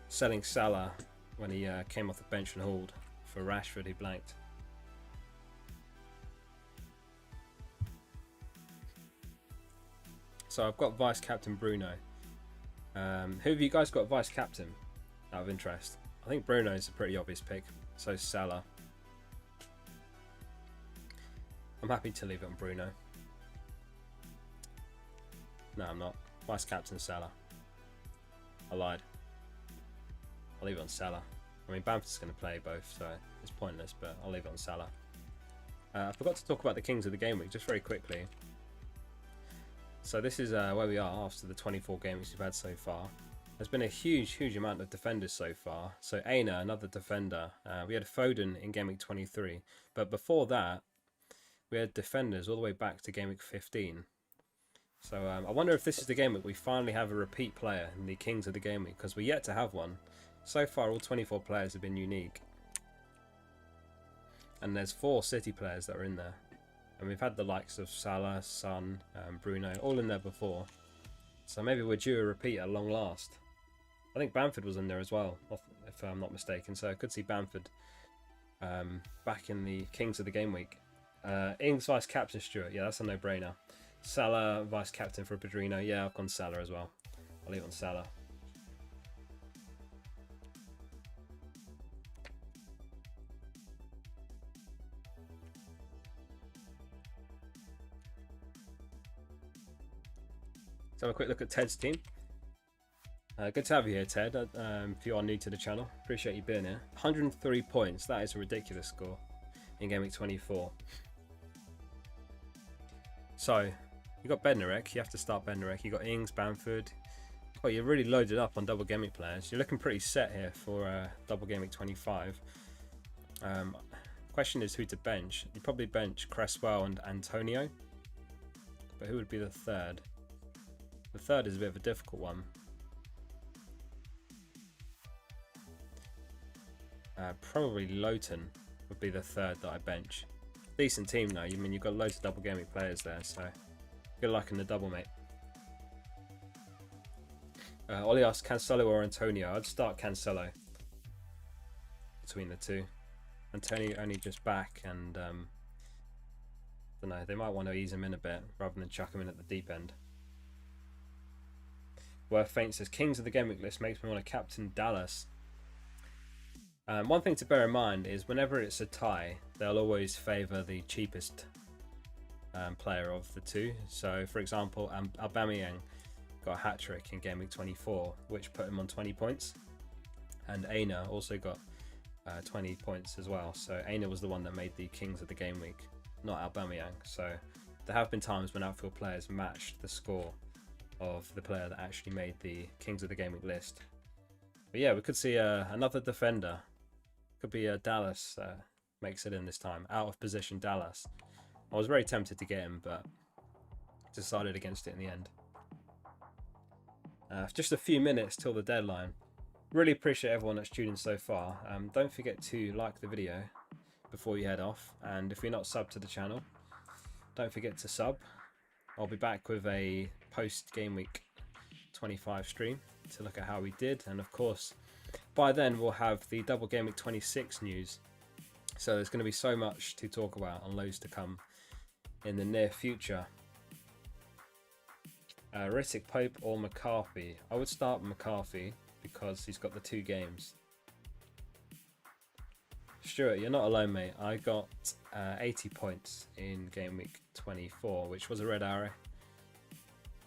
selling Salah when he came off the bench and hauled for Rashford, who blanked. So I've got vice captain Bruno. Who have you guys got vice captain out of interest? I think Bruno is a pretty obvious pick. So Salah. I'm happy to leave it on Bruno. No, I'm not. Vice captain Salah. I lied. I'll leave it on Salah. I mean, Bamford's going to play both, so it's pointless, but I'll leave it on Salah. I forgot to talk about the Kings of the Game Week just very quickly. So this is where we are after the 24 games we've had so far. There's been a huge amount of defenders so far. So Aina, another defender. We had Foden in Game Week 23. But before that, we had defenders all the way back to Game Week 15. So I wonder if this is the game week we finally have a repeat player in the Kings of the Game Week, because we're yet to have one. So far, all 24 players have been unique. And there's 4 City players that are in there. And we've had the likes of Salah, Son, Bruno, all in there before. So maybe we're due a repeat at long last. I think Bamford was in there as well, if I'm not mistaken. So I could see Bamford back in the Kings of the Game Week. Ings vice captain Stuart, yeah, that's a no-brainer. Salah vice captain for Pedrino, yeah, I've gone Salah as well. I'll leave it on Salah. Let's have a quick look at Ted's team. Good to have you here, Ted. If you are new to the channel, appreciate you being here. 103 points, that is a ridiculous score in Game Week 24. So, you got Bednarek, you have to start Bednarek. You got Ings, Bamford. Well, you're really loaded up on double Game Week players. You're looking pretty set here for double Game Week 25. Question is who to bench. You'd probably bench Cresswell and Antonio. But who would be the third? The third is a bit of a difficult one. Probably Lowton would be the third that I bench. Decent team though. I mean, you've got loads of double Game Week players there, so good luck in the double, mate. Ollie asks Cancelo or Antonio. I'd start Cancelo between the two. Antonio only just back, and I don't know. They might want to ease him in a bit rather than chuck him in at the deep end. Worth Faint says Kings of the Game Week list makes me want to captain Dallas. One thing to bear in mind is whenever it's a tie, they'll always favour the cheapest player of the two. So, for example, Aubameyang got a hat-trick in Game Week 24, which put him on 20 points. And Aina also got 20 points as well. So Aina was the one that made the Kings of the Game Week, not Aubameyang. So there have been times when outfield players matched the score of the player that actually made the Kings of the Game Week list. But yeah, we could see another defender. Could be Dallas makes it in this time. Out of position Dallas. I was very tempted to get him, but decided against it in the end. Just a few minutes till the deadline. Really appreciate everyone that's tuned in so far. Don't forget to like the video before you head off. And if you're not subbed to the channel, don't forget to sub. I'll be back with a post-game week 25 stream to look at how we did. And of course, by then we'll have the double game week 26 news. So there's going to be so much to talk about and loads to come in the near future. Rittick, Pope or McCarthy? I would start McCarthy because he's got the 2 games. Stuart, you're not alone, mate. I got 80 points in game week 24, which was a red arrow.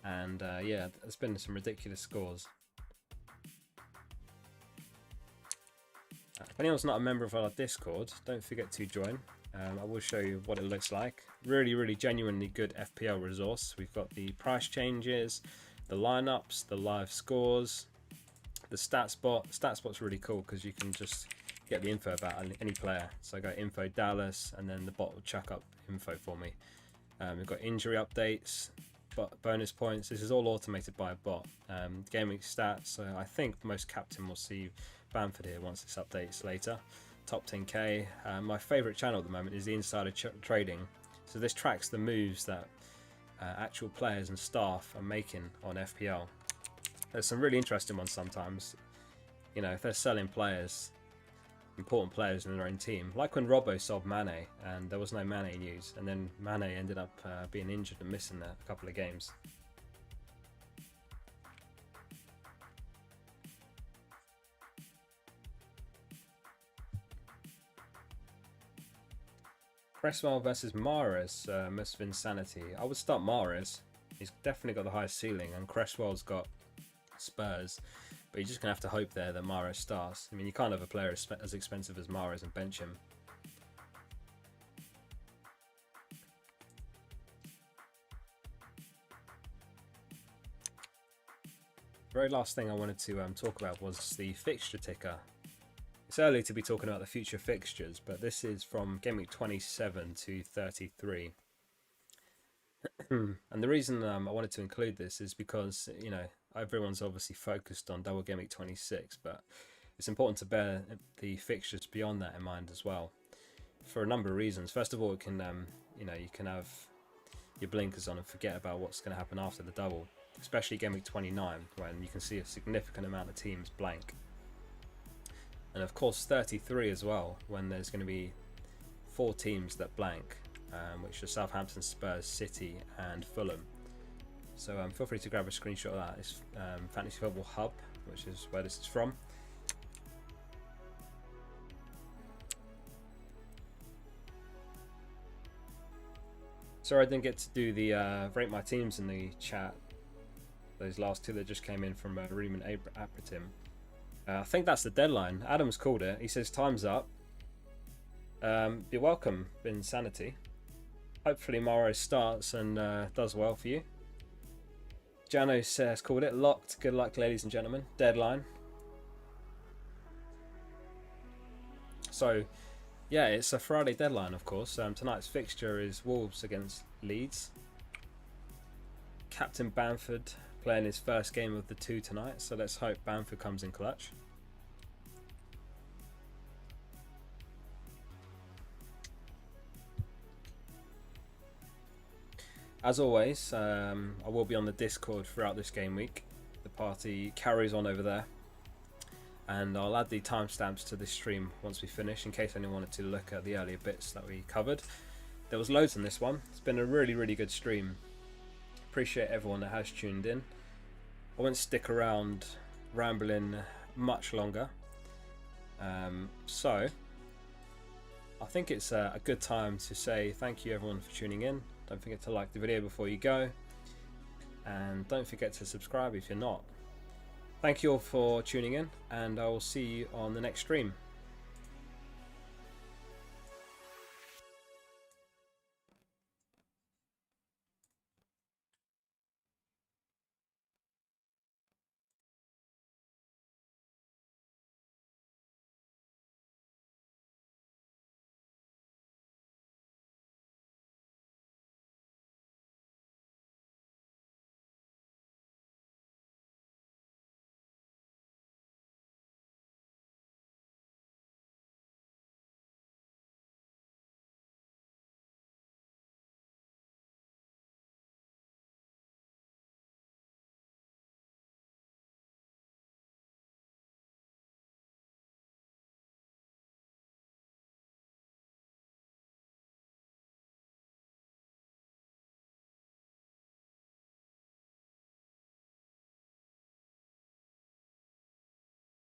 And yeah, there's been some ridiculous scores. If anyone's not a member of our Discord, don't forget to join. I will show you what it looks like. Really genuinely good FPL resource. We've got the price changes, the lineups, the live scores, the stats bot. Stats bot's really cool because you can just get the info about any player. So I go info Dallas, and then the bot will chuck up info for me. We've got injury updates, bonus points. This is all automated by a bot. Gameweek stats. So I think most captain will see Bamford here once this updates later. Top 10k. My favourite channel at the moment is the Insider Trading. So this tracks the moves that actual players and staff are making on FPL. There's some really interesting ones sometimes. You know, if they're selling players, important players in their own team, like when Robbo sold Mane and there was no Mane news, and then Mane ended up being injured and missing a couple of games. Cresswell versus Mahrez must have insanity. I would start Mahrez. He's definitely got the highest ceiling, and Cresswell's got Spurs. But you're just going to have to hope there that Mahrez starts. I mean, you can't have a player as expensive as Mahrez and bench him. The very last thing I wanted to talk about was the fixture ticker. It's early to be talking about the future fixtures, but this is from Gameweek 27 to 33. And the reason I wanted to include this is because, you know, everyone's obviously focused on double Gameweek 26, but it's important to bear the fixtures beyond that in mind as well, for a number of reasons. First of all, it can, you know, you can have your blinkers on and forget about what's going to happen after the double, especially Gameweek 29, when you can see a significant amount of teams blank. And of course 33 as well, when there's going to be 4 teams that blank, which are Southampton, Spurs, City and Fulham. So feel free to grab a screenshot of that. It's Fantasy Football Hub, which is where this is from. Sorry I didn't get to do the rate my teams in the chat. Those last two that just came in from Reem and Apratim. I think that's the deadline. Adam's called it. He says time's up. You're welcome, Insanity. Hopefully Mahrez starts and does well for you. Jano says called it. Locked. Good luck, ladies and gentlemen. Deadline. So, yeah, it's a Friday deadline, of course. Tonight's fixture is Wolves against Leeds. Captain Bamford playing his first game of the 2 tonight, so let's hope Bamford comes in clutch. As always, I will be on the Discord throughout this game week. The party carries on over there, and I'll add the timestamps to this stream once we finish, in case anyone wanted to look at the earlier bits that we covered. There was loads on this one. It's been a really good stream. Appreciate everyone that has tuned in. I won't stick around rambling much longer, so I think it's a good time to say thank you everyone for tuning in. Don't forget to like the video before you go, and don't forget to subscribe if you're not. Thank you all for tuning in, and I will see you on the next stream.